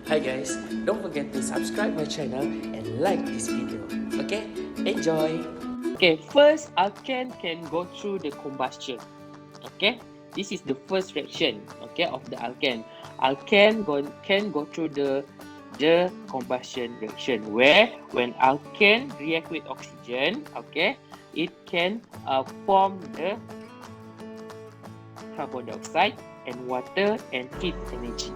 Hi guys, don't forget to subscribe my channel and like this video. Okay, enjoy! Okay, first alkane can go through the combustion. Okay, this is the first reaction, okay, of the alkane. Alkane can go through the combustion reaction, where when alkane react with oxygen, okay, it can form the carbon dioxide and water and heat energy.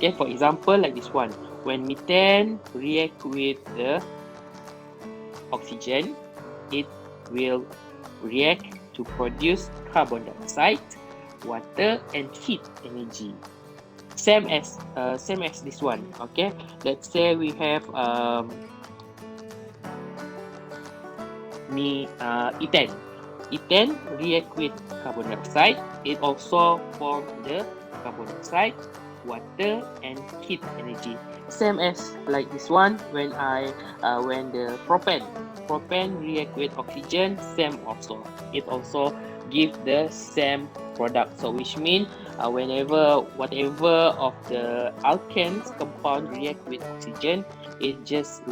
Okay, for example, like this one, when methane react with the oxygen, it will react to produce carbon dioxide, water, and heat energy. Same as this one. Okay, let's say we have ethane. Ethane react with carbon dioxide. It also form the carbon dioxide, water, and heat energy. Same as like this one, when the propane react with oxygen, same also. It also give the same product. So which mean whatever of the alkanes compound react with oxygen, it just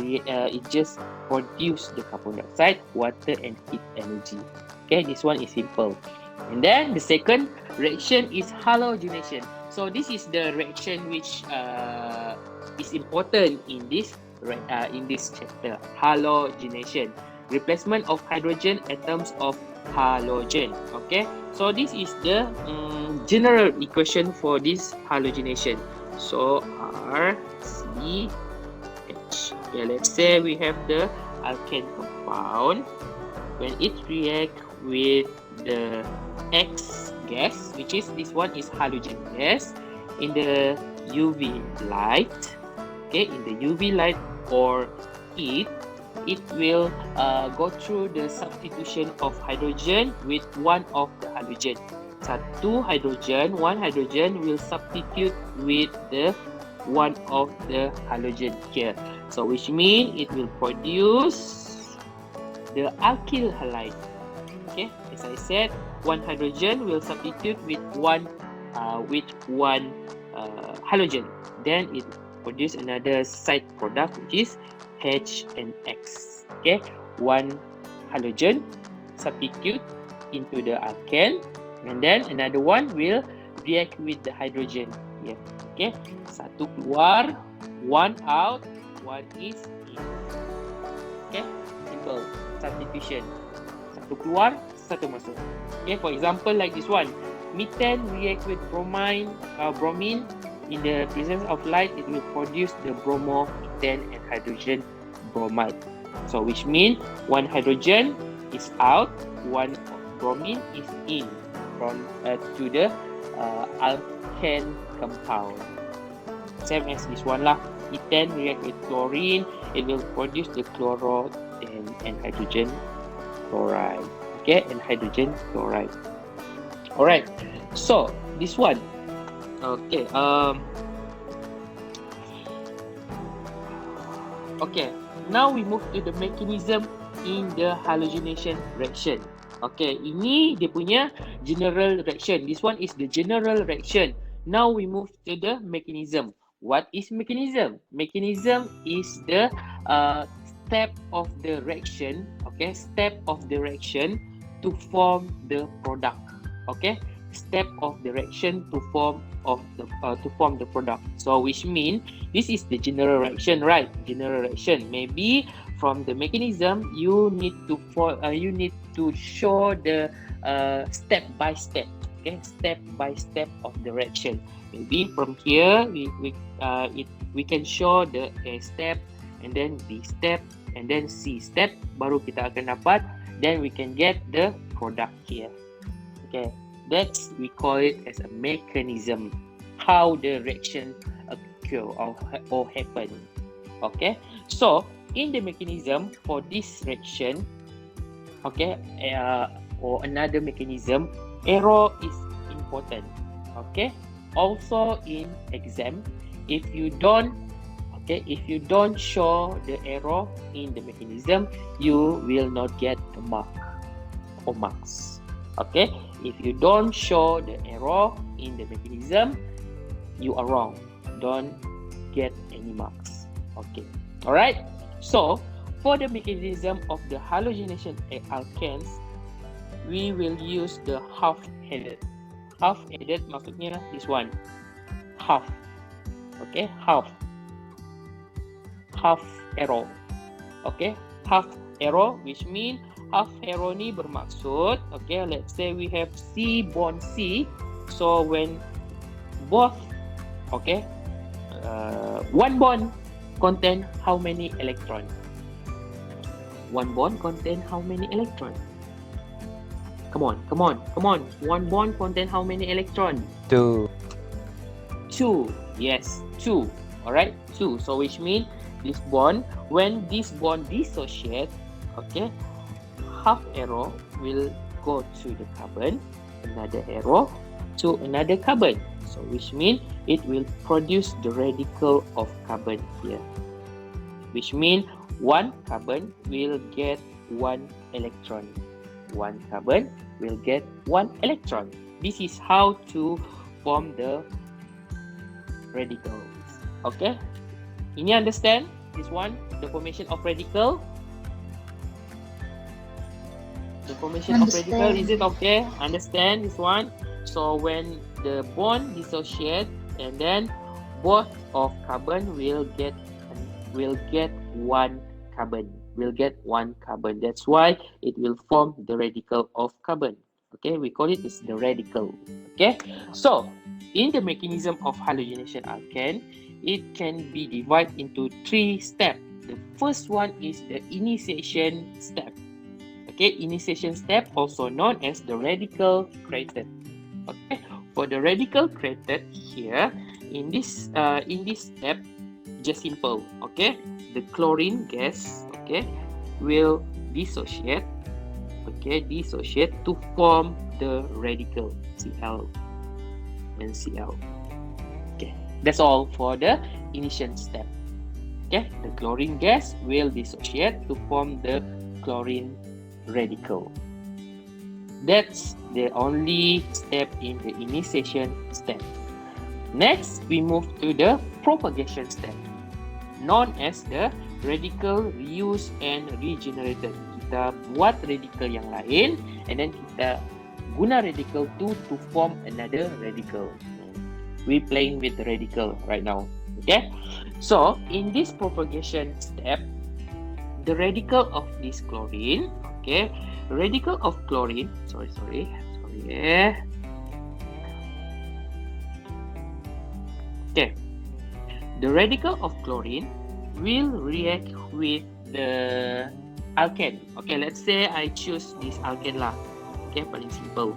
produce the carbon dioxide, water, and heat energy. Okay, this one is simple. And then the second reaction is halogenation. So this is the reaction which is important in this chapter. Halogenation, replacement of hydrogen atoms of halogen. Okay, so this is the general equation for this halogenation. So R C H. Okay, let's say we have the alkane compound. When it react with the X gas, which is this one is halogen gas, in the UV light, okay, in the UV light or heat, it will go through the substitution of hydrogen with one of the halogen. One hydrogen will substitute with the one of the halogen here. So which means it will produce the alkyl halide. Okay, as I said, one hydrogen will substitute with one halogen. Then it produce another side product, which is H and X. Okay, one halogen substitute into the alkane, and then another one will react with the hydrogen here. Okay, satu keluar, one out, one is in. Okay, simple substitution. Satu keluar, satu masuk. Okay, for example, like this one, methane react with bromine. In the presence of light, it will produce the bromomethane and hydrogen bromide. So which means one hydrogen is out, one bromine is in from to the alkane compound. Same as this one lah. Ethane react with chlorine, it will produce the chloro and hydrogen chloride. Okay, and hydrogen chloride. Alright, so this one. Okay, okay, now we move to the mechanism in the halogenation reaction. Okay, ini dia punya general reaction. This one is the general reaction. Now we move to the mechanism. What is mechanism? Mechanism is the step of the reaction. Okay, step of the reaction to form the product. Okay, step of the reaction to form the product. So which mean this is the general reaction, right? General reaction. Maybe from the mechanism you need to show the step by step. Okay, step by step of the reaction. Maybe from here we can show the A step, and then B step, and then C step. Baru kita akan dapat. Then we can get the product here. Okay, that's we call it as a mechanism. How the reaction occur or happen. Okay, so in the mechanism for this reaction, okay, or another mechanism, error is important. Okay, also in exam, if you don't show the error in the mechanism, you will not get the mark or marks. Okay, if you don't show the error in the mechanism, you are wrong. Don't get any marks. Okay, all right. So for the mechanism of the halogenation alkanes, we will use the half-headed. Half-headed maksudnya this one, half. Okay, half arrow. Okay, half arrow, which mean half arrow ni bermaksud, okay, let's say we have C bond C. So when both, okay, one bond contain how many electron? One bond contain how many electron? Come on. One bond contain how many electron? 2. 2. Yes, 2. Alright, 2. So which means this bond, when this bond dissociate, okay, half arrow will go to the carbon, another arrow to another carbon. So which means it will produce the radical of carbon here. Which means one carbon will get one electron. One carbon will get one electron. This is how to form the radicals. Okay, ini understand this one, the formation of radical? The formation of radical, is it okay? Understand this one? So when the bond dissociate, and then both of carbon will get one carbon. That's why it will form the radical of carbon. Okay, we call it as the radical. Okay, so in the mechanism of halogenation alkane, it can be divided into 3 steps. The first one is the initiation step. Okay, initiation step also known as the radical created. Okay, for the radical created here in this step, just simple. Okay, the chlorine gas, okay, will dissociate. Okay, dissociate to form the radical Cl and Cl. Okay, that's all for the initiation step. Okay, the chlorine gas will dissociate to form the chlorine radical. That's the only step in the initiation step. Next, we move to the propagation step, known as the radical reuse and regenerated. Kita buat radical yang lain, and then kita guna radical 2 to form another radical. We playing with the radical right now. Okay, so in this propagation step, the radical of this chlorine, okay, radical of chlorine, sorry, okay, the radical of chlorine will react with the alkane. Okay, let's say I choose this alkane lah. Okay, paling simple.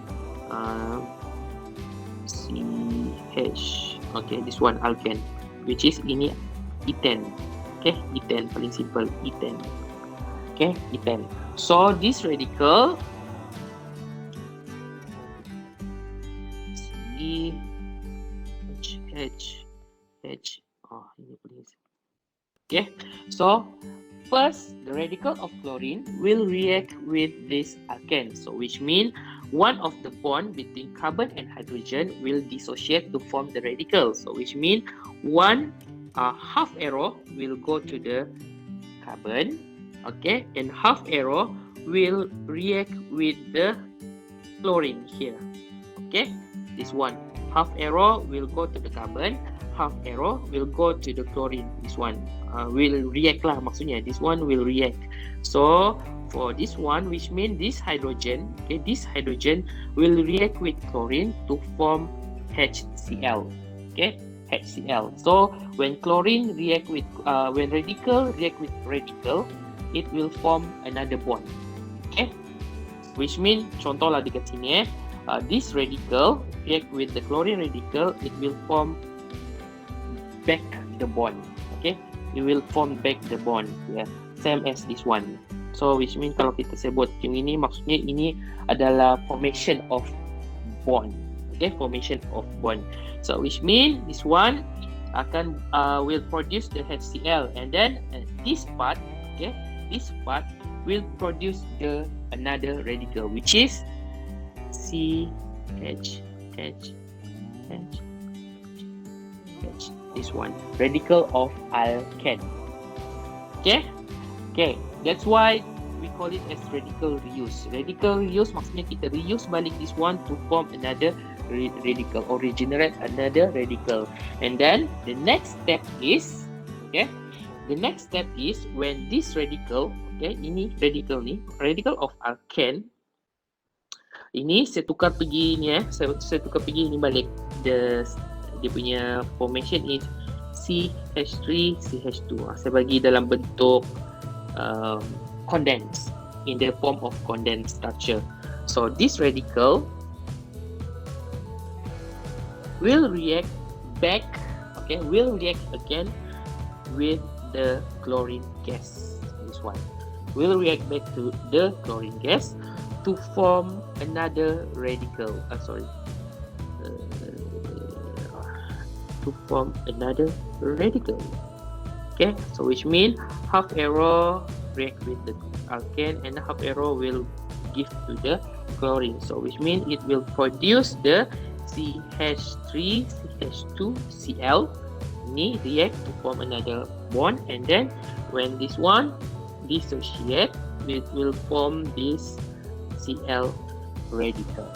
CH. Okay, this one alkane, which is ini ethane. Okay, ethane paling simple, ethane. Okay, ethane. So this radical CH. Oh, ini paling. Okay, so first the radical of chlorine will react with this alkane. So which means one of the bond between carbon and hydrogen will dissociate to form the radical. So which means one half arrow will go to the carbon, okay, and half arrow will react with the chlorine here. Okay, this one half arrow will go to the carbon, half arrow will go to the chlorine. This one will react lah, maksudnya this one will react. So for this one, which means this hydrogen, okay, this hydrogen will react with chlorine to form HCl. Okay, HCl. So when chlorine react with when radical react with radical, it will form another bond. Okay, which means contoh lah dekat sini this radical react with the chlorine radical, it will form back the bond. Okay, it will form back the bond. Yeah, same as this one. So which means kalau kita sebut yang ini, maksudnya ini adalah formation of bond. Okay, formation of bond. So which means this one akan will produce the HCl, and then this part, okay, this part will produce the another radical, which is CH. CH. This one, radical of alkane. Okay? Okay, that's why we call it as radical reuse. Radical reuse maksudnya kita reuse balik this one to form another radical or regenerate another radical. And then the next step is, okay, the next step is when this radical, okay, ini radical ni, radical of alkane, ini saya tukar pergi ni saya tukar pergi ni balik. Dia punya formation is CH3 CH2. Saya bagi dalam bentuk condensed, in the form of condensed structure. So this radical will react back, okay, will react again with the chlorine gas. This one will react back to the chlorine gas to form another radical. To form another radical. Okay, so which means half arrow react with the alkane and half arrow will give to the chlorine. So which means it will produce the CH3 CH2 Cl. Ini react to form another bond, and then when this one dissociate, it will form this Cl radical.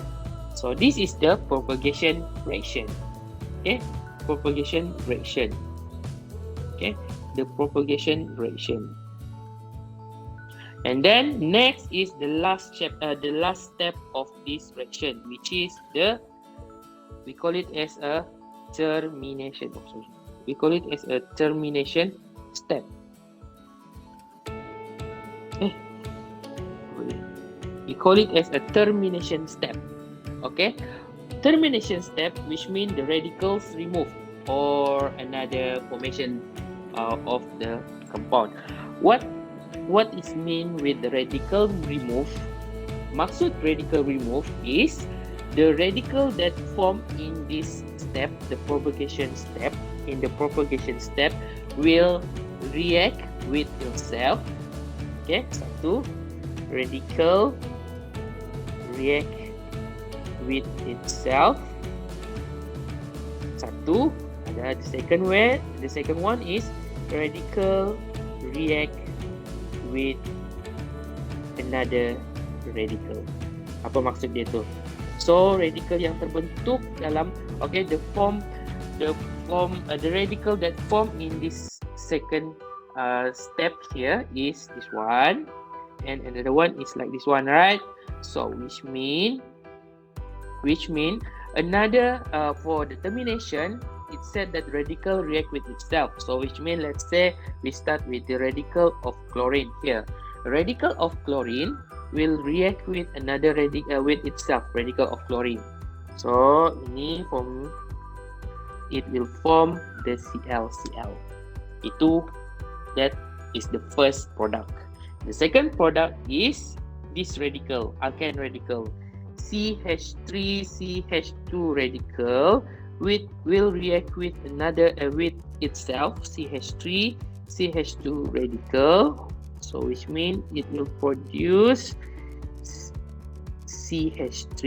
So this is the propagation reaction. Okay, propagation reaction. Okay, the propagation reaction. And then next is the last step of this reaction, which is we call it as a termination. We call it as a termination step. We call it as a termination step. Okay, termination step, which means the radicals removed or another formation of the compound. What is mean with the radical remove? Maksud radical remove is the radical that form in this step, the propagation step. In the propagation step will react with itself. Okay, satu, radical react with itself. Satu, ada the second one is radical react with another radical. Apa maksud dia tu? So radical yang terbentuk dalam, okay, the radical that form in this second step here is this one, and another one is like this one, right? So which mean another for the termination, it said that radical react with itself. So which mean, let's say we start with the radical of chlorine here. Radical of chlorine will react with another radical with itself, radical of chlorine. So ini it will form the Cl. That is the first product. The second product is this radical, alkane radical, CH3 CH2 radical will react with another with itself, CH3 CH2 radical. So which means it will produce CH3.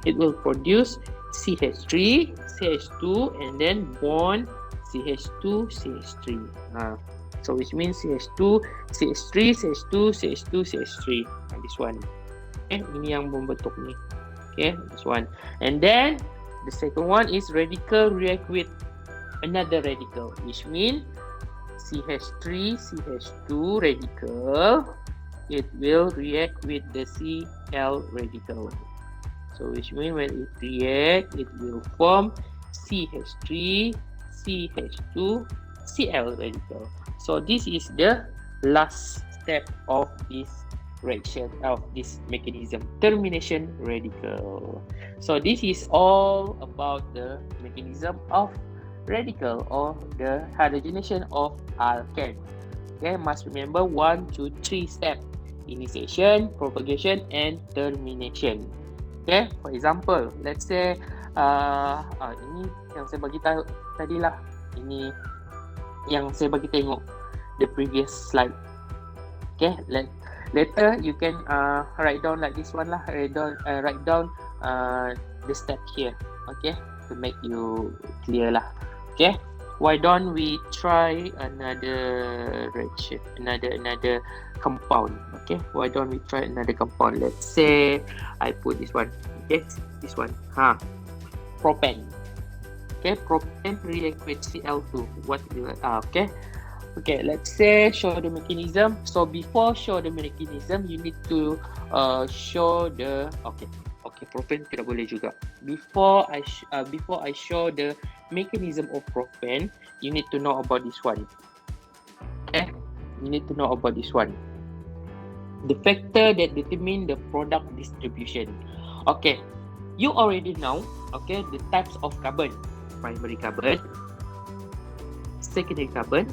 It will produce CH3 CH2 and then bond CH2 CH3. So which means CH2 CH3 CH2 CH2 CH3. This one. Okay, ini yang membentuk ni. Okay, this one. And then the second one is radical react with another radical, which means CH3 CH2 radical, it will react with the Cl radical. So which means when it react, it will form CH3 CH2 Cl radical. So this is the last step of this reaction, of this mechanism, termination radical. So this is all about the mechanism of radical or the halogenation of alkane. Okay, must remember 1, 2, 3 step: initiation, propagation, and termination. Okay, for example, let's say ini yang saya bagi tahu tadi lah. Ini yang saya bagi tengok the previous slide. Okay, later you can write down like this one lah. Write down the step here. Okay, to make you clear lah. Okay, why don't we try another reaction, another compound? Okay, why don't we try another compound? Let's say I put this one. Okay, this one. Propane. Okay, propane react with Cl2. What do okay. Okay, let's say show the mechanism. So before show the mechanism, you need to show the propane tidak boleh juga. Before I show the mechanism of propane, you need to know about this one. Okay, you need to know about this one. The factor that determine the product distribution. Okay, you already know. Okay, the types of carbon: primary carbon, secondary carbon,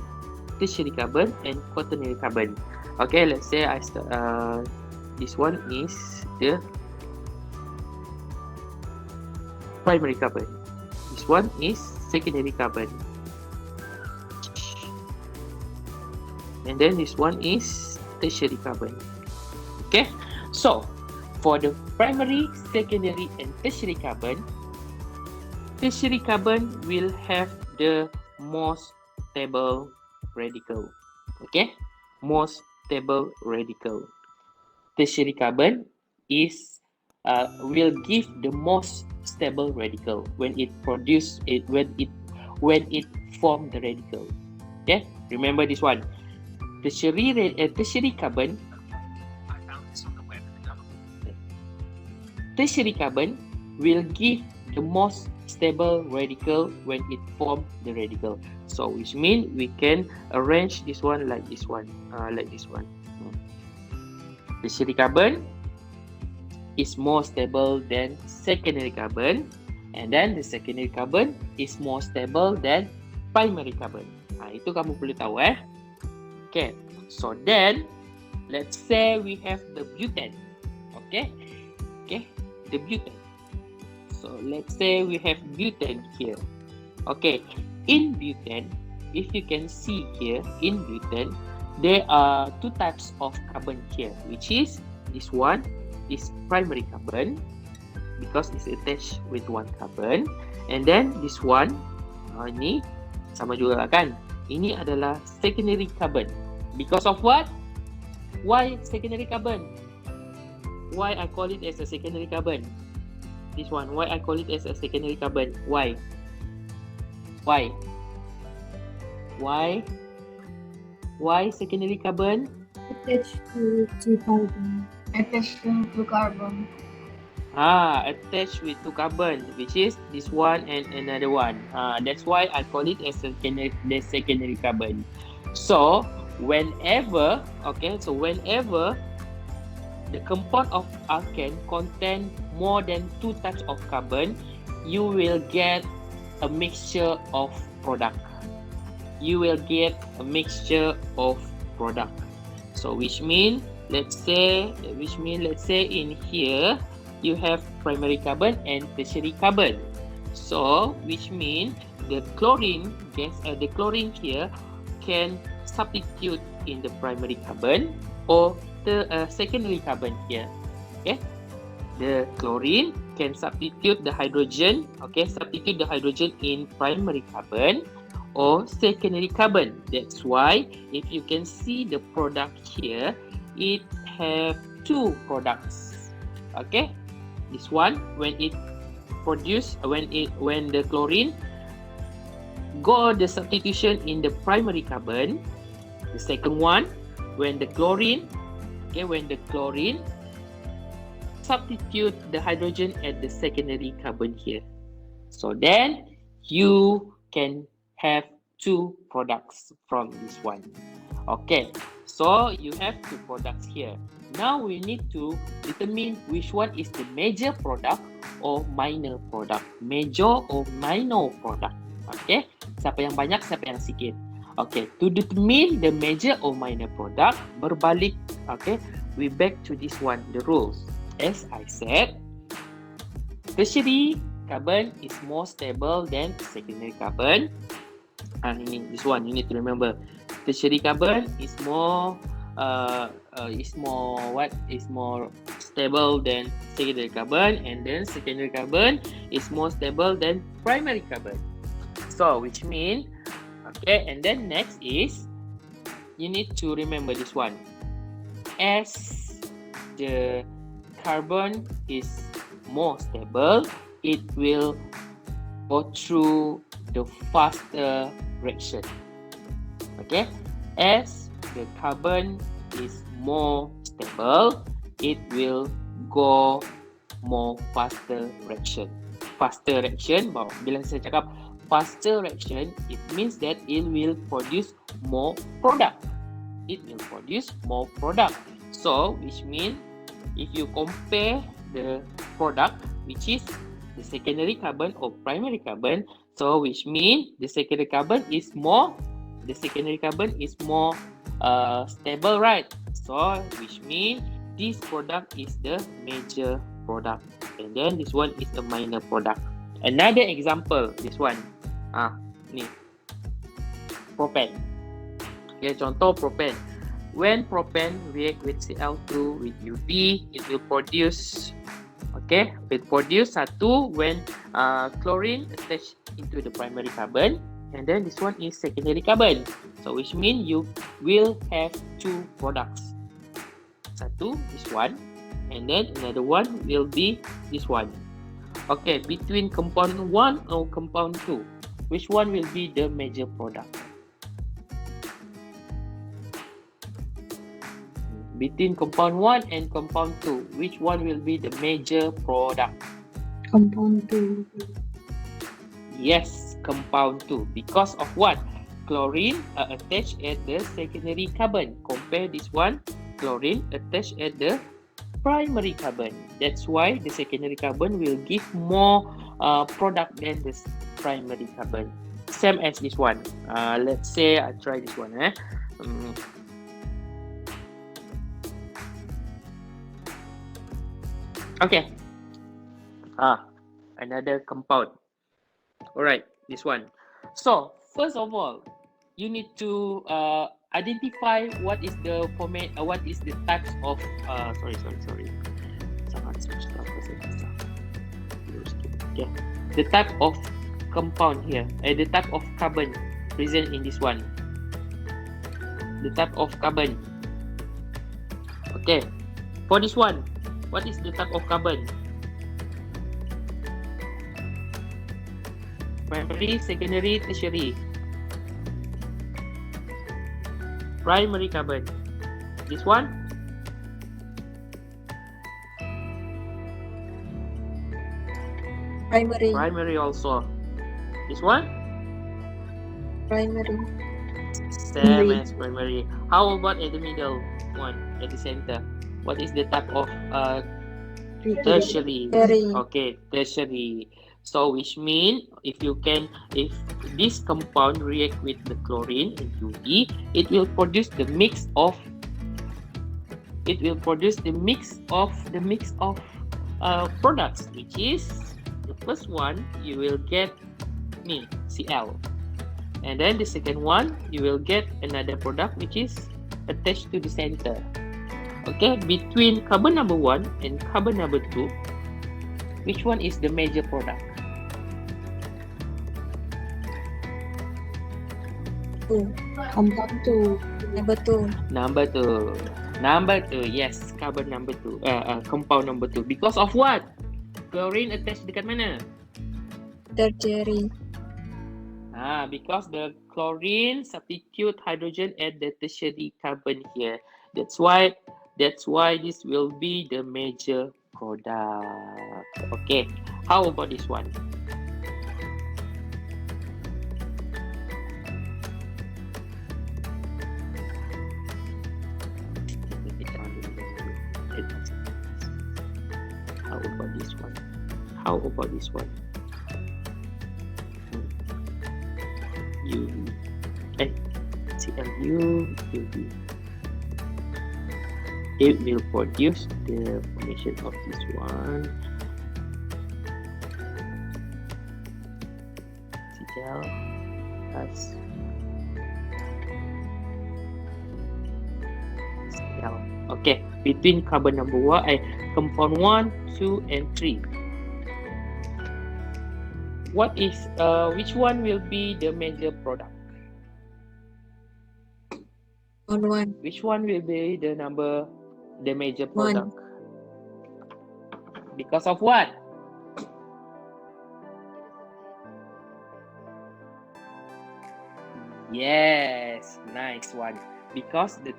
tertiary carbon, and quaternary carbon. Okay, let's say I start. This one is the primary carbon. This one is secondary carbon, and then this one is tertiary carbon. Okay, so for the primary, secondary, and tertiary carbon will have the most stable radical. Okay, most stable radical. Tertiary carbon is will give the most stable radical when it produce it when it form the radical. Okay, remember this one. Tertiary carbon. Tertiary carbon will give the most stable radical when it form the radical. So which means we can arrange this one like this one, Tertiary carbon is more stable than secondary carbon, and then the secondary carbon is more stable than primary carbon. Itu kamu perlu tahu Okay, so then let's say we have the butane. Okay, the butane. So let's say we have butane here. Okay, in butane, if you can see here, in butane, there are two types of carbon here, which is this one is primary carbon because it's attached with one carbon, and then this one, ini sama juga kan? Ini adalah secondary carbon. Because of what? Why secondary carbon? Why I call it as a secondary carbon? This one, why I call it as a secondary carbon? Why? Why secondary carbon? Attached to carbon. Attached to carbon. Attached with two carbon, which is this one and another one. That's why I call it as a secondary carbon. So whenever the compound of alkane contain more than two types of carbon, you will get a mixture of product. So which mean let's say in here you have primary carbon and tertiary carbon. So which mean the chlorine gas, the chlorine here can substitute in the primary carbon or the secondary carbon here. Okay, the chlorine can substitute the hydrogen. Okay, substitute the hydrogen in primary carbon or secondary carbon. That's why if you can see the product here, it have two products. Okay, this one when it produce when the chlorine go the substitution in the primary carbon. The second one when the chlorine substitute the hydrogen at the secondary carbon here. So then you can have two products from this one. Okay, so you have two products here. Now we need to determine which one is the major product or minor product. Major or minor product. Okay, siapa yang banyak, siapa yang sikit. Okay, to determine the major or minor product, berbalik. Okay, we back to this one, the rules. As I said, tertiary carbon is more stable than secondary carbon. This one you need to remember. Tertiary carbon is more stable than secondary carbon, and then secondary carbon is more stable than primary carbon. So which means, okay, and then next is you need to remember this one. As the carbon is more stable, it will go through the faster reaction. Okay, as the carbon is more stable, it will go more faster reaction. Faster reaction, bila saya cakap faster reaction, it means that it will produce more product. It will produce more product. So, which means if you compare the product, which is the secondary carbon or primary carbon, so which means the secondary carbon is more stable, right? So which means this product is the major product, and then this one is a minor product. Another example, this one, ni propane. Okay, contoh propane. When propane react with Cl2 with UV, it will produce, okay, it produce satu when chlorine attached into the primary carbon, and then this one is secondary carbon. So which means you will have two products. Satu, this one, and then another one will be this one. Okay, between compound 1 or compound 2, which one will be the major product? Between compound 1 and compound 2, which one will be the major product? Compound 2. Yes, compound 2. Because of what? Chlorine are attached at the secondary carbon. Compare this one, chlorine attached at the primary carbon. That's why the secondary carbon will give more product than the primary carbon. Same as this one. Let's say I try this one. Okay. Another compound. Alright, this one. So first of all, you need to identify what is the format, what is the types of sorry. Okay, the type of compound here, the type of carbon present in this one. The type of carbon. Okay, for this one, what is the type of carbon? Primary, secondary, tertiary. Primary carbon. This one? Primary. Primary also. This one? Primary. Same as primary. How about at the middle one, at the center? What is the type of tertiary? Okay, tertiary. So which means if this compound react with the chlorine and UV, it will produce the mix of products, which is the first one you will get Cl, and then the second one you will get another product which is attached to the center. Okay, between carbon number 1 and carbon number 2, which one is the major product? Compound 2. Number 2, yes, carbon number 2, compound number 2. Because of what? Chlorine attached dekat mana? Tertiary. Because the chlorine substitute hydrogen at the tertiary carbon here. That's why this will be the major product. Okay, how about this one? How about this one? UV. Clu UV. It will produce the formation of this one. Cl plus Cl. Okay, between carbon number 1, compound 1, 2, and 3. Which one will be the major product? One. Which one will be the major product? Because of what? Yes, nice one. Because the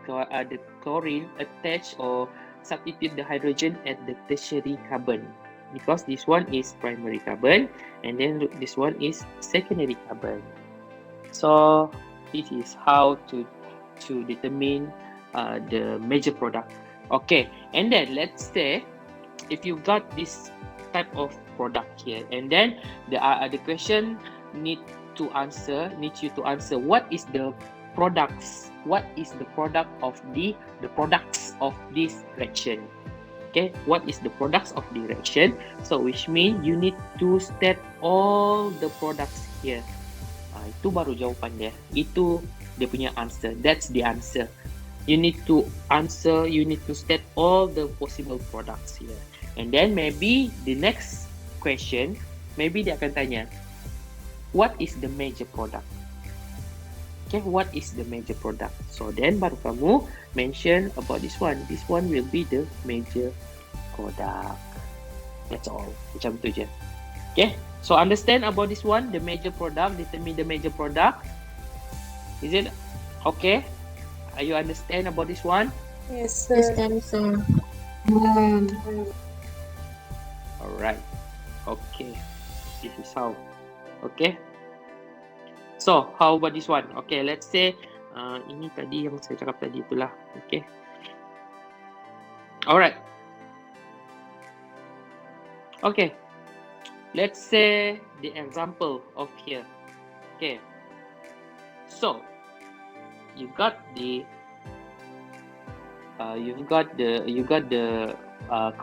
chlorine attach or substitute the hydrogen at the tertiary carbon. Because this one is primary carbon, and then this one is secondary carbon. So this is how to determine the major product. Okay, and then let's say if you got this type of product here, and then the question needs you to answer what is the products, what is the product of the products of this reaction. Okay, what is the products of the reaction? So which means you need to state all the products here. Itu baru jawapan dia. Itu dia punya answer. That's the answer. You need to state all the possible products here. And then maybe the next question, maybe dia akan tanya, what is the major product? Okay, what is the major product? So then baru kamu mention about this one. This one will be the major product. That's all. Macam tu je. Okay, so understand about this one, the major product, determine the major product. Is it okay? Are you understand about this one? Yes, sir. Alright. Okay. This is how. Okay. So, how about this one? Okay, let's say ini tadi yang saya cakap tadi itulah. Okay. Alright. Okay. Let's say the example of here. Okay. So, you got the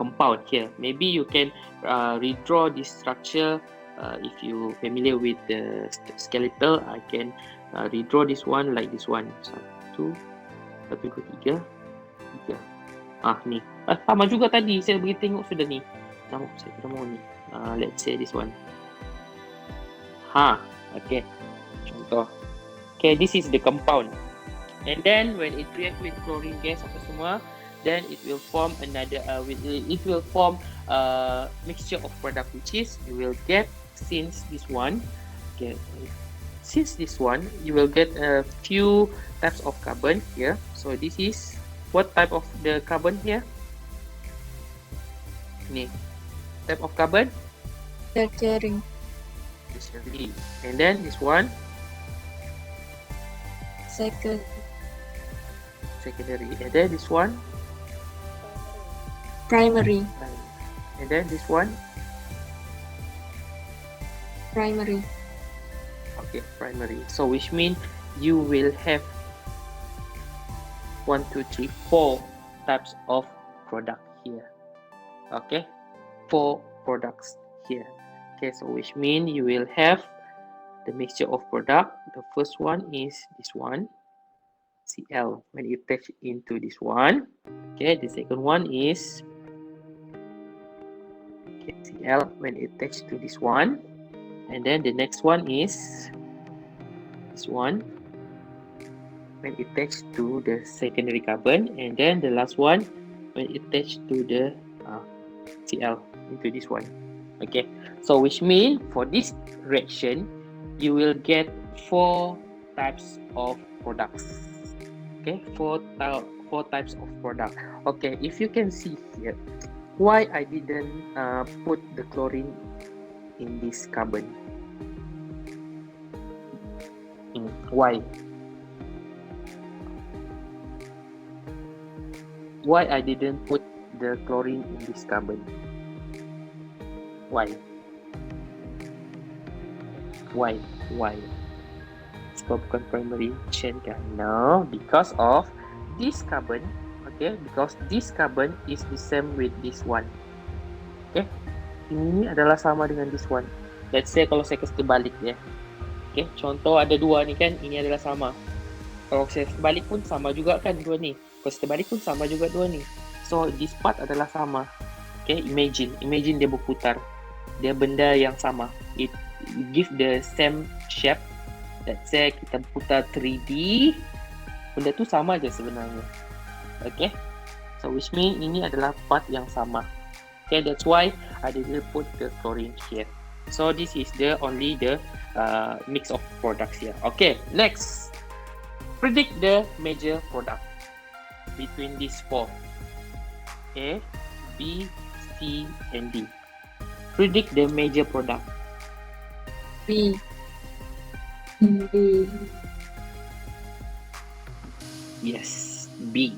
compound here. Maybe you can redraw this structure. If you familiar with the skeletal, I can redraw this one like this one. 1, 2, 3. Ni. Sama juga tadi saya bagi tengok sudah ni. Saya tidak mau ni. Let's say this one. Okay. Contoh. Okay, this is the compound. And then when it react with chlorine gas apa semua, then it will form another mixture of product, which is you will get since this one you will get a few types of carbon here. So this is what type of the carbon here? Ni type of carbon? Tertiary. And then this one secondary. And then this one primary. And then this one Primary. Okay, primary. So which means you will have 1, 2, 3, 4 types of product here. Okay, 4 products here. Okay, so which means you will have the mixture of product. The first one is this one, Cl, when you attach into this one. Okay, the second one is Cl when it attached to this one. And then the next one is this one when it attached to the secondary carbon. And then the last one when it attached to the Cl into this one. Okay, so which means for this reaction you will get 4 types of products. Okay, 4 types of product. Okay, if you can see here, why I didn't put the chlorine in this carbon? Why? Why I didn't put the chlorine in this carbon? Why? Sebab bukan primary chain kan? No, because of this carbon. Okay, because this carbon is the same with this one. Okay, ini adalah sama dengan this one. Let's say kalau saya kasi balik ya. Okay, contoh ada 2 ni kan, ini adalah sama. Kalau saya balik pun sama juga kan 2 ni. Kalau saya balik pun sama juga 2 ni. So this part adalah sama. Okay, imagine dia berputar. Dia benda yang sama. It give the same shape. Let's say kita putar 3D, benda tu sama je sebenarnya. Okay, so which mean ini adalah part yang sama. Okay, that's why I didn't put the chlorine here. So this is the only the mix of products here. Okay, next, predict the major product between these four: A, B, C, and D. Predict the major product. B. Yes, B.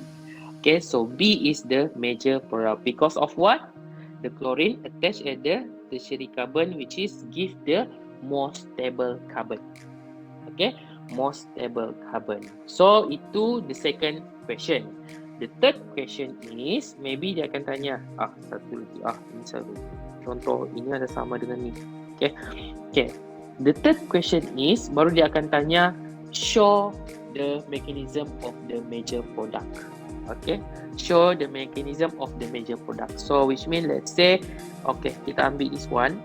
Okay, so B is the major product because of what? The chlorine attached at the tertiary carbon, which is give the more stable carbon. Okay, more stable carbon. So itu the second question. The third question is, maybe dia akan tanya, satu lagi, ini satu. Contoh, ini ada sama dengan ni. Okay, okay. The third question is, baru dia akan tanya, show the mechanism of the major product. Okay, show the mechanism of the major product. So which mean, let's say, okay, kita ambil this one.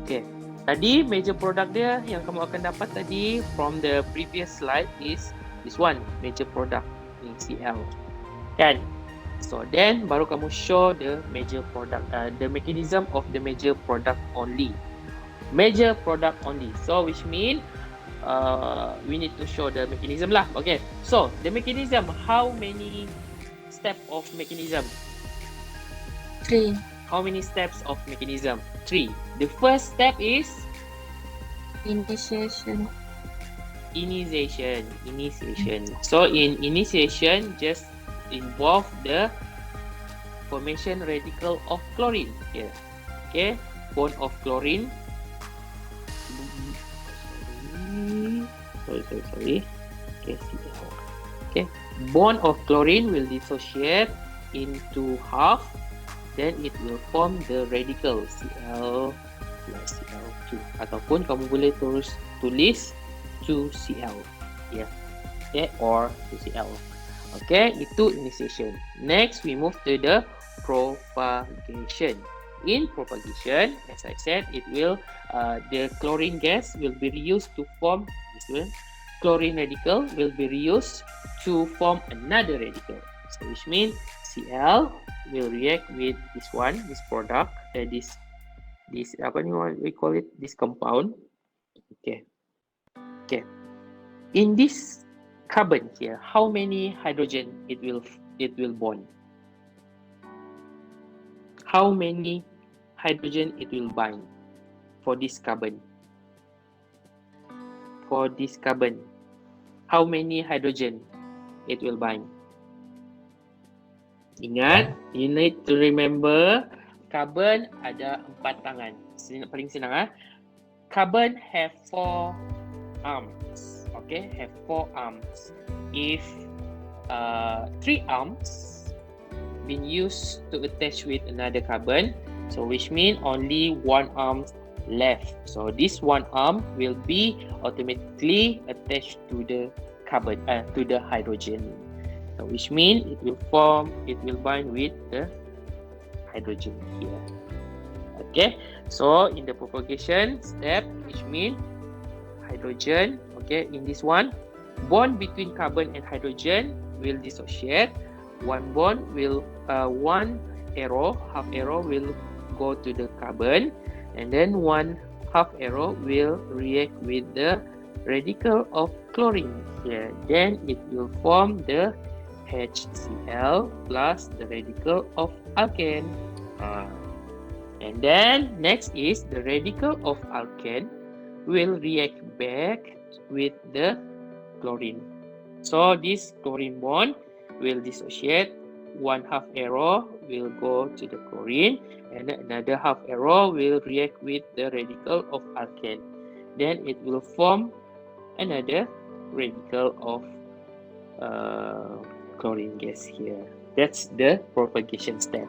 Okay, tadi major product dia yang kamu akan dapat tadi from the previous slide is this one, major product in Cl. Kan? So then baru kamu show the major product, the mechanism of the major product only. Major product only. So which mean we need to show the mechanism lah. Okay. So the mechanism, how many step of mechanism? 3. How many steps of mechanism? 3. The first step is Initiation. initiation. So in initiation, just involve the formation radical of chlorine here. Okay, bond of chlorine. Sorry. Okay, bond of chlorine will dissociate into half. Then it will form the radical Cl plus Cl2. Ataupun kamu boleh tulis 2Cl. Yeah. Okay, or 2Cl. Okay, itu initiation. Next, we move to the propagation. In propagation, as I said, it will the chlorine gas will be reused to form this one. Chlorine radical will be reused to form another radical. So which means Cl will react with this one, this product, this apa ni we call it, this compound. Okay. In this carbon here, how many hydrogen it will bond? How many hydrogen it will bind for this carbon? For this carbon, how many hydrogen it will bind? Ingat, you need to remember, carbon ada 4 tangan. Paling senang Carbon have 4 arms. Okay, have 4 arms. If 3 arms been used to attach with another carbon, so which mean only 1 arm left. So this 1 arm will be automatically attached to the carbon, to the hydrogen. So which mean it will bind with the hydrogen here. Okay, so in the propagation step, which mean hydrogen, okay, in this one, bond between carbon and hydrogen will dissociate. One bond will, one arrow, half arrow will go to the carbon, and then one half arrow will react with the radical of chlorine here. Then it will form the HCl plus the radical of alkane. And then next is the radical of alkane will react back with the chlorine. So this chlorine bond will dissociate. One half arrow will go to the chlorine, and another half arrow will react with the radical of alkane. Then it will form another radical of chlorine gas here. That's the propagation step.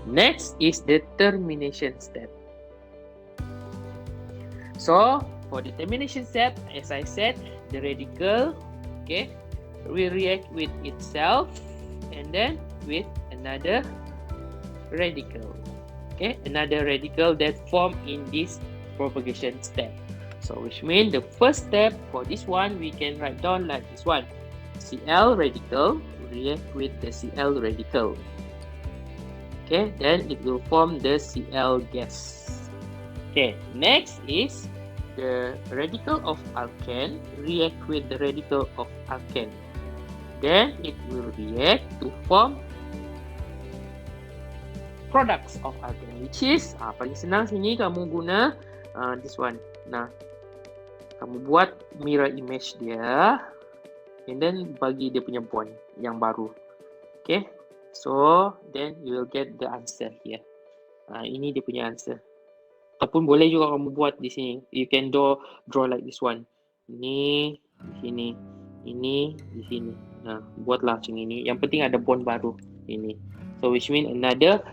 Next is the termination step. So for the termination step, as I said, the radical, okay, will react with itself and then with another radical. Okay, another radical that form in this propagation step. So which means the first step for this one we can write down like this one. Cl radical react with the Cl radical. Okay, then it will form the Cl gas. Okay, next is the radical of alkane react with the radical of alkane. Then it will react to form products of alkane, which is paling senang sini kamu guna this one. Nah, kamu buat mirror image dia, and then bagi dia punya bond yang baru. Okay, so then you will get the answer here. Ini dia punya answer. Ataupun boleh juga kamu buat di sini. You can draw like this one. Ini di sini, ini di sini. Nah, buatlah macam ini. Yang penting ada bond baru ini. So which mean another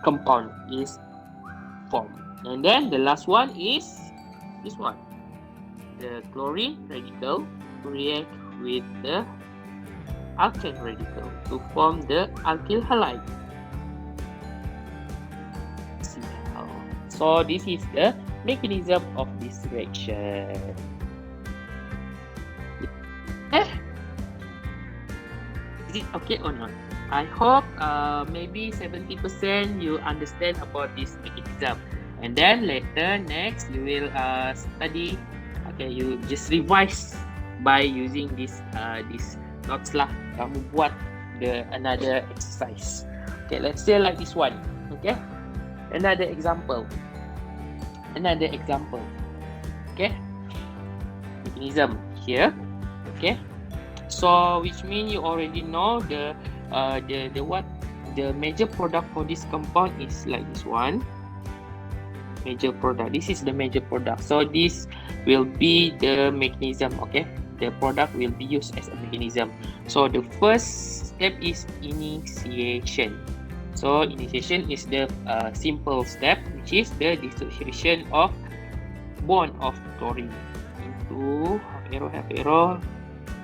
compound is formed. And then the last one is this one. The chlorine radical react with the alkane radical to form the alkyl halide. So this is the mechanism of this reaction. Is it okay or not? I hope maybe 70% you understand about this mechanism. And then later next you will study. Okay, you just revise by using this notes lah. Kamu buat another exercise. Okay, let's say like this one. Okay, another example. Okay, mechanism here. Okay, so which means you already know the major product for this compound is like this one. Major product. This is the major product. So this will be the mechanism. Okay, the product will be used as a mechanism. So the first step is initiation. So initiation is the simple step, which is the dissociation of bond of chlorine into half arrow,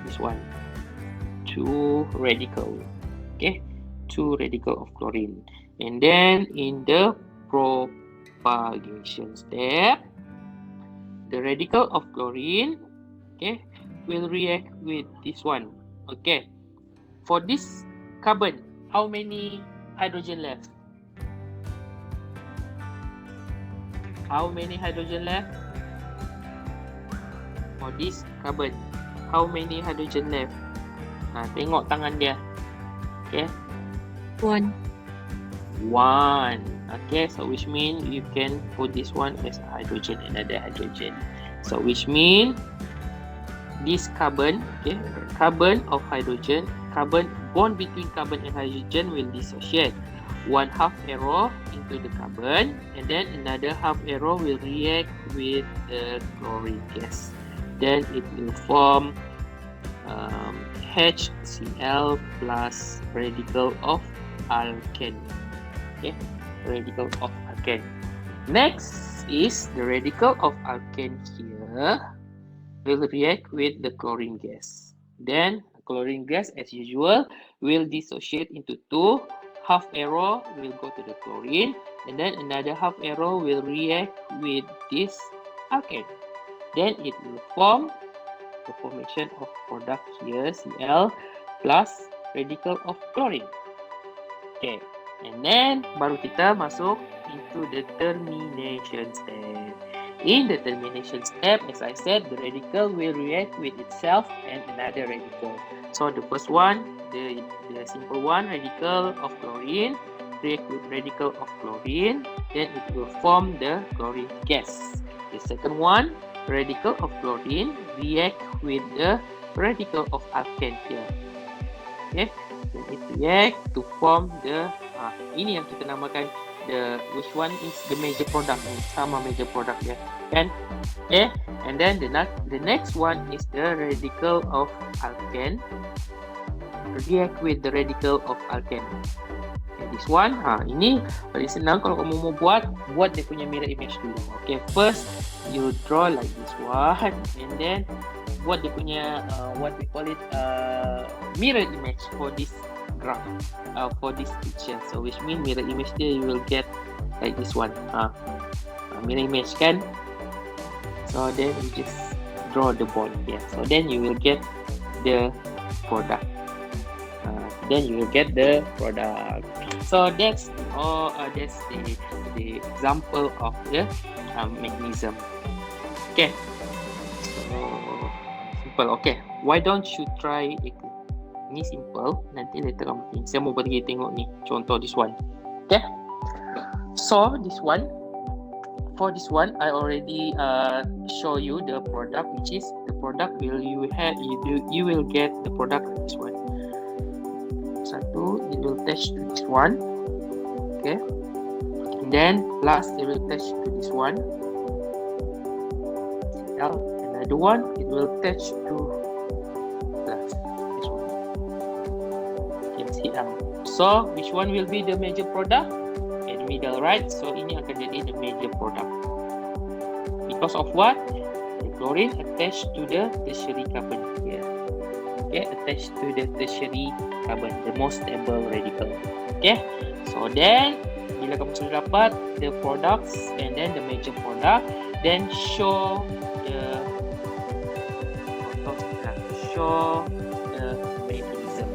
this one, two radical. Okay, two radical of chlorine. And then in the propagation step, the radical of chlorine, okay, will react with this one. Okay, for this carbon, how many hydrogen left? How many hydrogen left? For this carbon, how many hydrogen left? Tengok tangan dia. Okay, 1. 1. Okay, so which mean you can put this one as hydrogen, another hydrogen. So which mean this carbon, okay, carbon of hydrogen, carbon bond between carbon and hydrogen will dissociate. One half arrow into the carbon, and then another half arrow will react with the chlorine gas. Then it will form HCl plus radical of alkane. Okay, radical of alkane. Next is the radical of alkane here will react with the chlorine gas. Then chlorine gas, as usual, will dissociate into two. Half arrow will go to the chlorine, and then another half arrow will react with this alkane. Then it will form the formation of product here, Cl plus radical of chlorine. Okay, and then baru kita masuk into the termination step. In the termination step, as I said, the radical will react with itself and another radical. So the first one, the simple one, radical of chlorine, react with radical of chlorine, then it will form the chlorine gas. The second one, radical of chlorine, react with the radical of alkane here. Okay, then it react to form the ini yang kita namakan which one is the major product, sama major product ya kan. Okay, and then the next one is the radical of alkane react with the radical of alkane. Okay, this one ini paling senang kalau kamu mau buat dia punya mirror image dulu. Okay, first you draw like this one, and then buat dia punya what we call it mirror image for this graph, for this picture. So which mean mirror image there you will get like this one, mirror image kan. So then you just draw the bond here. So then you will get the product. So that's the example of the mechanism. Okay. So simple. Okay. Why don't you try it? Ni simple. Nanti later on saya mau bagi tengok ni contoh this one. Okay. So for this one I already show you the product, which is the product you will get the product of this one. Satu, it will attach to this one. Okay. And then last it will attach to this one. Now another one it will attach to last this one. Okay, CL. So which one will be the major product? In the middle, right? So ini akan jadi the major product. Because of what? The chlorine attached to the tertiary carbon here. Okay, attached to the tertiary carbon, the most stable radical. Okay, so then bila kamu sudah dapat the products and then the major product, then show the mechanism.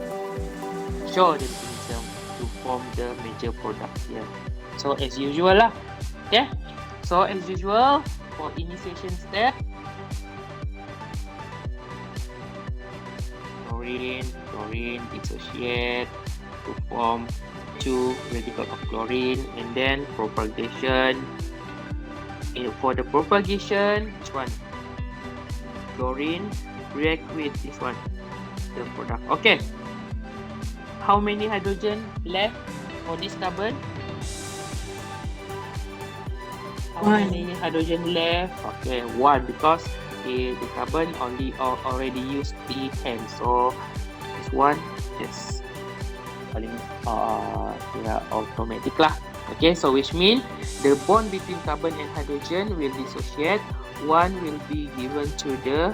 Show the mechanism to form the major product here. So as usual lah. Okay, so as usual for initiation step, chlorine dissociate to form two radical of chlorine, and then propagation. For the propagation, which one? Chlorine react with this one, the product. Okay. How many hydrogen left for this carbon? How many hydrogen left? Okay, one, because the carbon already used the hand. So this one just automatic lah. Okay, so which mean the bond between carbon and hydrogen will dissociate. One will be given to the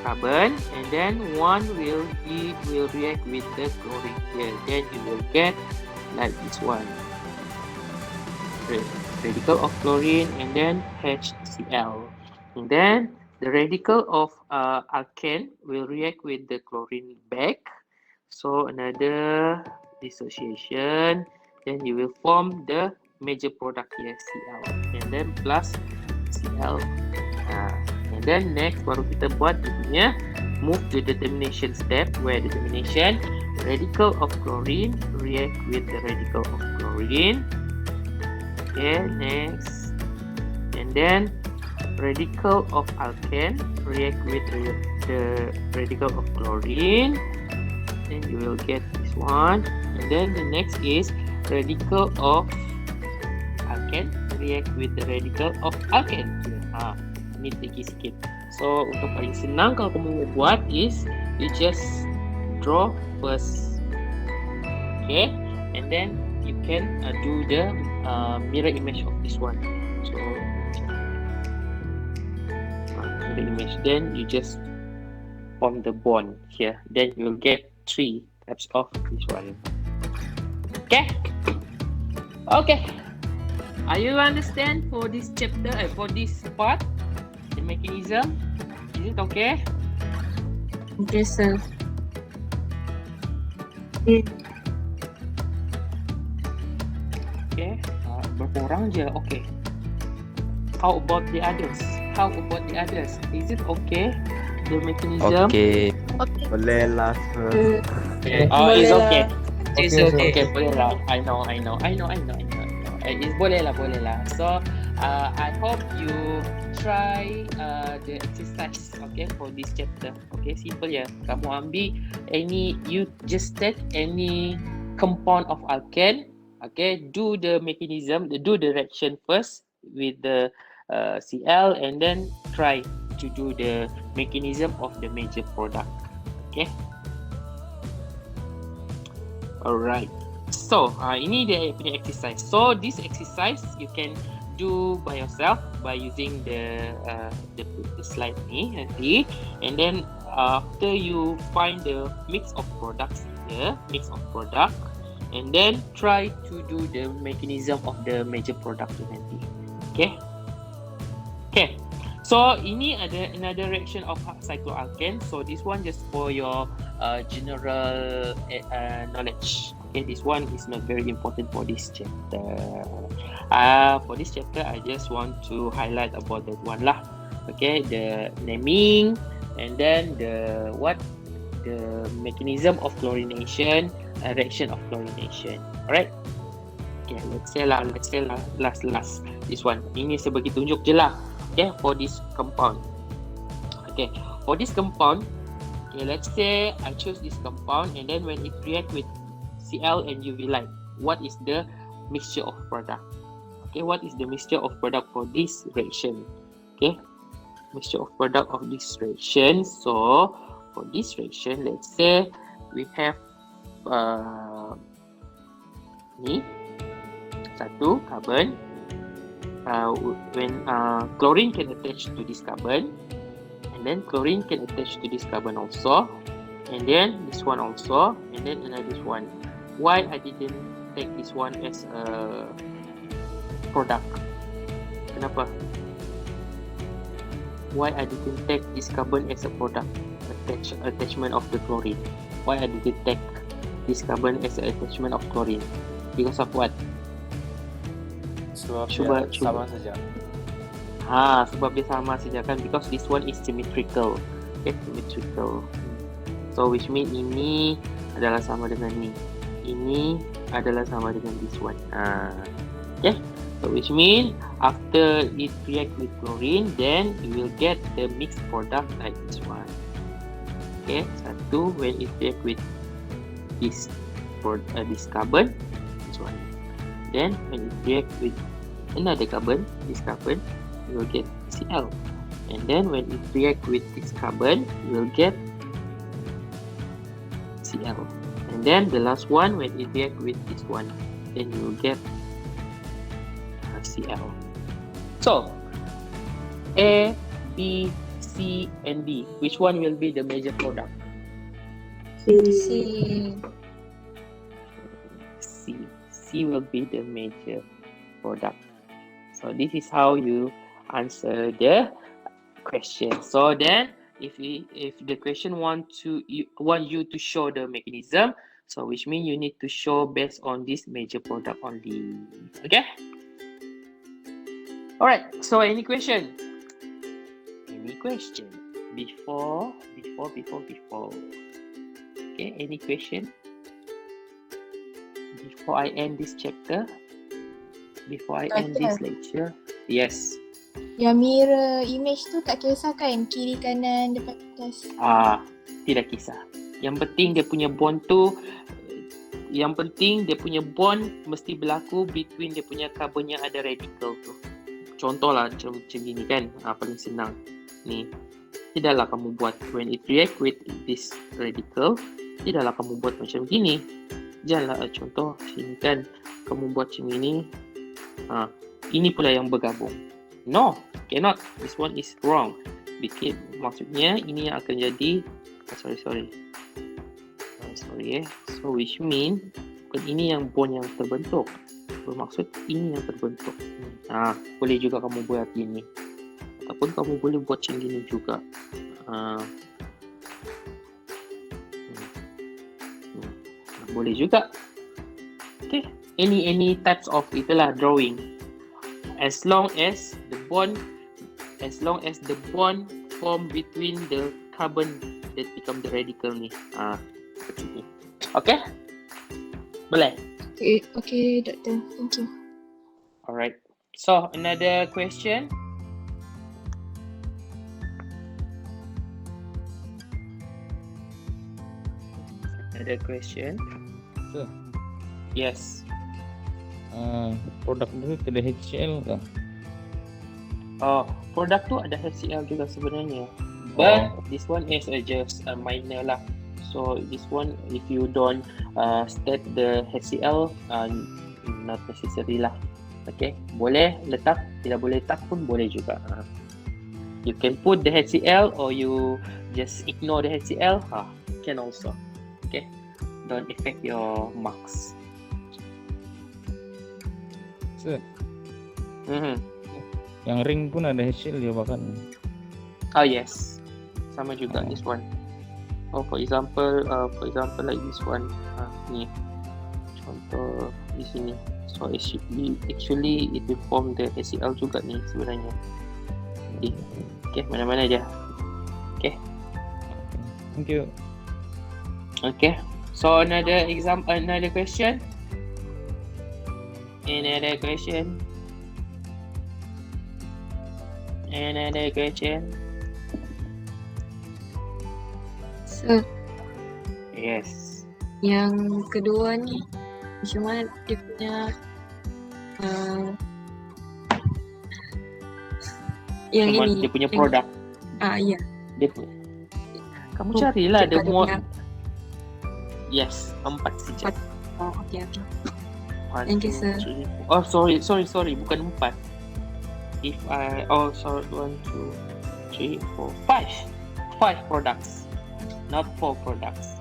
carbon, and then one will react with the chlorine here. Then you will get like this one, radical of chlorine, and then HCl. And then the radical of alkane will react with the chlorine back. So another dissociation. Then you will form the major product here, Cl, and then plus Cl. And then next baru kita buat dia move to the termination step, where the termination radical of chlorine react with the radical of chlorine. Okay, next, and then radical of alkane react with the radical of chlorine. Then you will get this one. And then the next is radical of alkane react with the radical of alkane. Ini tricky sikit. So untuk paling senang kalau kamu mau buat is you just draw first. Okay, and then you can do the mirror image of this one. So mirror image, then you just form the bond here. Then you will get 3 types of this one. Okay. Okay. Are you understand for this chapter? For this part, the mechanism? Is it okay? Okay, sir. Okay. Berapa orang je? Okay. How about the others? Is it okay? The mechanism? Okay. Okay. Boleh lah. Okay. Oh, it's okay. It's okay. Boleh lah. I know. It's boleh lah. So, I hope you try the exercise, okay, for this chapter. Okay, simple ya. Kamu ambil you just take any compound of alkane, okay, do the mechanism, do the reaction first with the Cl, and then try to do the mechanism of the major product. Okay. Alright. So ini dia punya exercise. So this exercise you can do by yourself by using the slide ni nanti, and then after you find the mix of products here, and then try to do the mechanism of the major product tu nanti. Okay. So ini ada another reaction of cycloalkane. So this one just for your general knowledge. Okay, this one is not very important for this chapter. For this chapter, I just want to highlight about that one lah. Okay, the naming and then the mechanism of chlorination, reaction of chlorination. Alright. Okay, let's say lah last this one. Ini sebagai tunjuk je lah. Okay, for this compound. Okay, for this compound, okay, let's say I choose this compound, and then when it react with Cl and UV light, what is the mixture of product? Okay, what is the mixture of product for this reaction? Okay, mixture of product of this reaction. So for this reaction, let's say we have ni satu carbon. When chlorine can attach to this carbon, and then chlorine can attach to this carbon also, and then this one also, and then another one. Why I didn't take this one as a product? Kenapa? Why I didn't take this carbon as a product? Attachment of the chlorine. Why I didn't take this carbon as an attachment of chlorine? Because of what? Sebab dia sama saja. Sebab dia sama saja kan, because this one is symmetrical. Okay, symmetrical. So which mean ini adalah sama dengan ni. Ini adalah sama dengan this one. Okay. So which mean after it react with chlorine, then you will get the mixed product like this one. Okay, satu when it react with this carbon, this one. Then when it react with another carbon, this carbon, you will get Cl. And then when it react with this carbon, you will get Cl. And then the last one, when it react with this one, then you will get Cl. So A, B, C, and D, which one will be the major product? C. C will be the major product. So this is how you answer the question. So then, if the question want you to show the mechanism, so which means you need to show based on this major product only. Okay. All right. So any question? Any question before? Okay. Any question before I end this chapter? Before I end this lecture? Yes. Yang mirror image tu tak kisah kan? Kiri, kanan, depan, atas. Tidak kisah. Yang penting dia punya bond tu, mesti berlaku between dia punya carbon yang ada radical tu. Contohlah macam gini kan, paling senang. Ni, tidaklah kamu buat when it react with this radical, tidaklah kamu buat macam gini. Janganlah contoh sini kan, kamu buat macam ini. Ini pula yang bergabung. No, cannot. This one is wrong. Maksudnya ini yang akan jadi sorry. So which mean bukan ini yang bond yang terbentuk. Bermaksud ini yang terbentuk. Boleh juga kamu buat ini. Ataupun kamu boleh buat macam gini juga. Boleh juga. Okay. Any types of itulah drawing. As long as the bond form between the carbon that become the radical ni. Seperti ni. Okay? Boleh? Okay, Doctor. Thank you. Alright. So, another question? Another question? Sir. Yes. Produk tu ada HCl ke? Produk tu ada HCl juga sebenarnya. But this one is just a minor lah. So this one, if you don't state the HCl, not necessary lah. Okay, boleh letak, tidak boleh letak pun boleh juga. You can put the HCl or you just ignore the HCl. Can also. Okay, don't affect your marks. Set. Mm-hmm. Yang ring pun ada HCl dia bahkan. Oh yes, sama juga this one. Oh, for example like this one. Ni contoh di sini. So actually it will form the HCl juga ni sebenarnya. Okay, mana-mana aja. Okay. Thank you. Okay. So another question. Another question. Sir, Yes. yang kedua ni macam mana dia punya yang Cuma ini dia punya yang, produk. ya. Kamu carilah cakap the dia more. punya. Yes, 4 saja. Okay. 1, Thank you, 2, sir. 3, 4. Oh, sorry, bukan 4. If I 1, 2, 3, 4, 5 products, not 4 products.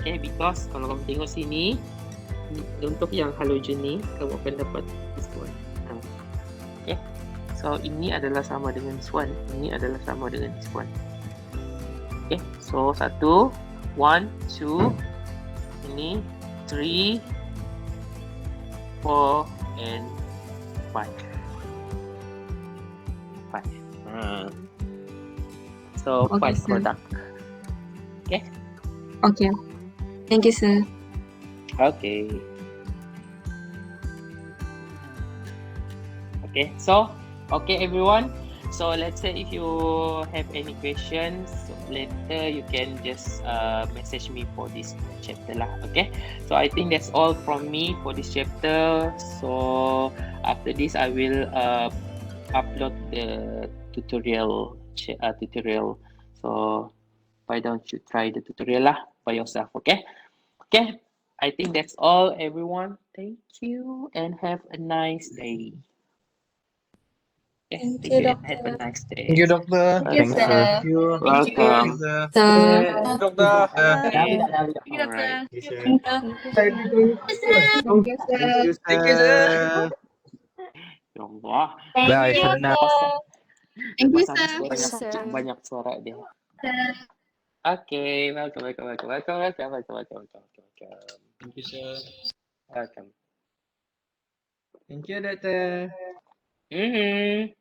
Okay, because kalau kamu tengok sini, untuk yang halogen ni, kamu akan dapat this one. Okay, so ini adalah sama dengan this one. Ini adalah sama dengan this one. Okay, so 1, 2, ini 3, 4, and 5. So Okay, 5 sir. product. Okay. Okay. Thank you, sir. Okay. Okay. So, okay, everyone. So let's say if you have any questions later, you can just message me for this chapter lah. Okay. So I think that's all from me for this chapter. So after this, I will upload the tutorial. So why don't you try the tutorial lah by yourself? Okay. Okay. I think that's all, everyone. Thank you and have a nice day. Yes, Thank thank you, you and have a Doctor. nice day. Thank you, Doctor. Thank you, Welcome. sir. Thank you. Welcome. Sir. Doctor. Okay. Thank you, Doctor. Alright. Thank you, sir. Thank you, sir. Thank you, sir. Ya Allah. Bye for now. Thank you, Pasal sir. banyak suara dia. Okay, welcome. Thank you, sir. Welcome. Thank you, Doctor. Mm-hmm.